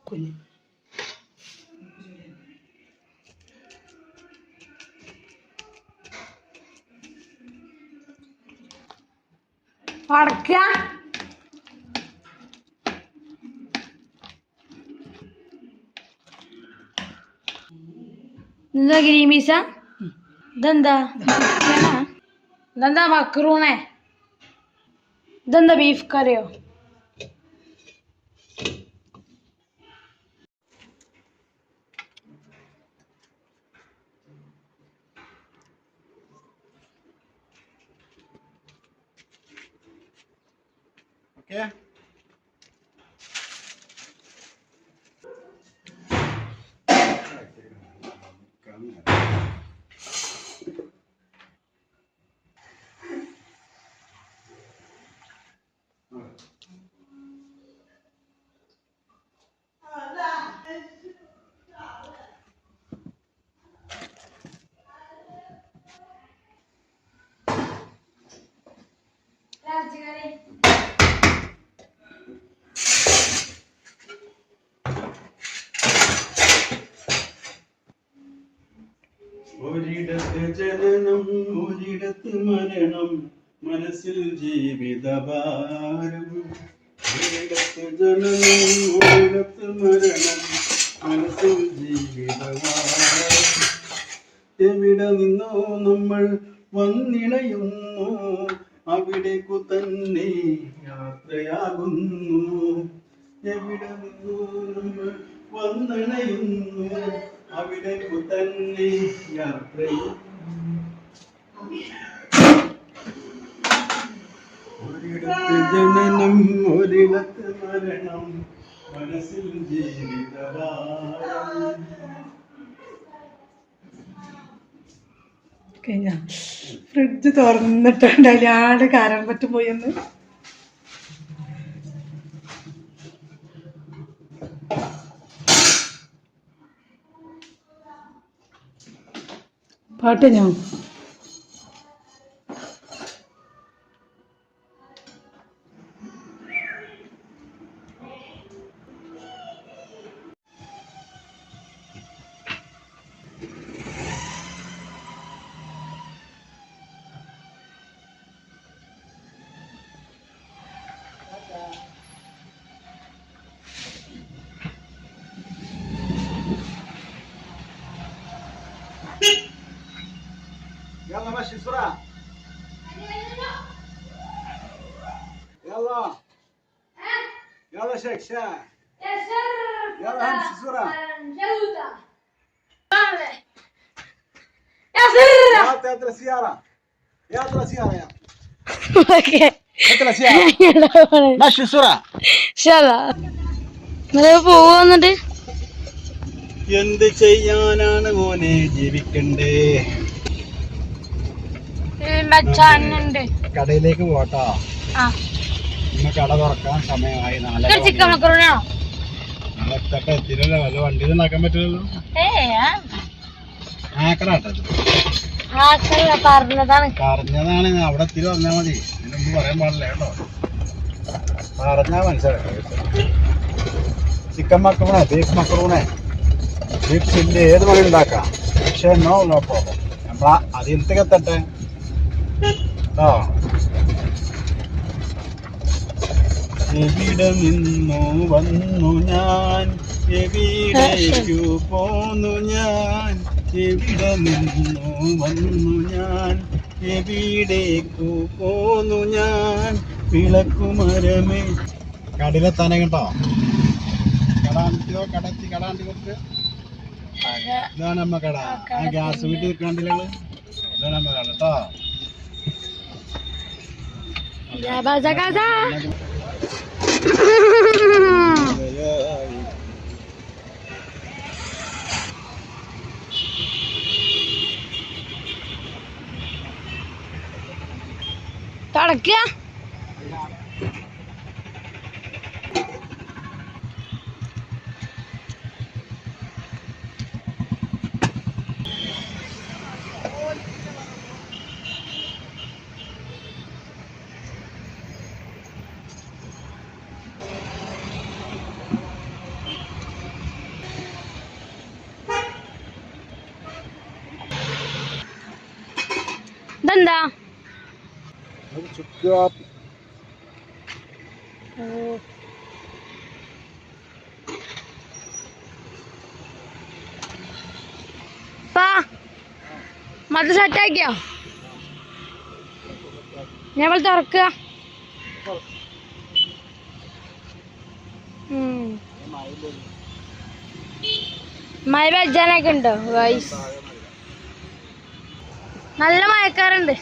കുഞ്ഞ് അടക്കുക. എന്താ ഗ്രീമീസ? ഇതെന്താ മക്രൂണേ? ഇതെന്താ ബീഫ് കറിയോ? Okay. ഒരിടത്ത് ജനനം ഒരിടത്ത് മരണം മനസ്സിൽ ജീവിതഭാരം. ഒരിടത്ത് ജനനം ഒരിടത്ത് മരണം മനസ്സിൽ ജീവിതഭാരം. എവിടെ നിന്നോ നമ്മൾ വന്നിണയുന്നു അവിടേക്കു തന്നെ യാത്രയാകുന്നു. എവിടെ നിന്നോ നമ്മൾ വന്നിണയുന്നു അവിടേക്കു തന്നെ യാത്രയും. ഒരിടത്ത് ജനനം ഒരിടത്ത് മരണം മനസ്സിൽ ജീവിതഭാരം. കഴിഞ്ഞ ഫ്രിഡ്ജ് തുറന്നിട്ടുണ്ട് അതിലാട് കാരാൻ പറ്റും പോയെന്ന്. പാട്ട് ഞാൻ يلا مشي بسرعة. يلا يلا شيك شاي. يلا امشي بسرعة. هات السيارة. هات السيارة يا. هات السيارة. مشي بسرعة. പോവാന്നിട്ട് എന്ത് ചെയ്യാനാണ് മോനെ, ജീവിക്കണ്ടേ. കടയിലേക്ക് പോട്ടോ. ഇന്ന് കട തുറക്കാൻ സമയമായി. നാളെ എത്തട്ടെ. എത്തില്ലല്ലോ. വല്ല വണ്ടി ഉണ്ടാക്കാൻ പറ്റില്ലല്ലോ. പറഞ്ഞതാണ്. അവിടെ എത്തിരി പറഞ്ഞാൽ മതി. ഇതിനൊന്നും പറയാൻ പാടില്ല കേട്ടോ. പറഞ്ഞാ മനസ്സിലാക്കാം. ചിക്കൻ മക്രൂണേ, ബീഫ് മക്രൂണേ, ബീഫ് ചില്ലി ഏത് മണി ഉണ്ടാക്കാം. പക്ഷെ നോ പ്രോബ്ലം. നമ്മളാ അതിലത്തേക്ക് എത്തട്ടെ കേട്ടോ. എവിടെ നിന്നു വന്നു ഞാൻ, എവിടേക്കു പോന്നു ഞാൻ. എവിടെ നിന്നു വന്നു ഞാൻ, എവിടേക്കു പോന്നു ഞാൻ. വിളക്കുമരമേ. കടയിലെത്താനേ കേട്ടോ. കടാണ്ടി കൊടുത്ത് ഇതാണ് നമ്മ കട. ആ ഗ്യാസ് വീട്ടിൽ കണ്ടില്ല. ഇതാണ് നമ്മ കട കേട്ടോ. തുടക്കുക. ഇതെന്താ? അത് ചുക്ക് കാപ്പി. മത് സെറ്റാക്കിയോ? ഞങ്ങൾ തുറക്കുക. മഴ വെച്ചാനൊക്കെ ഉണ്ടോ? നല്ല മഴക്കാറുണ്ട്.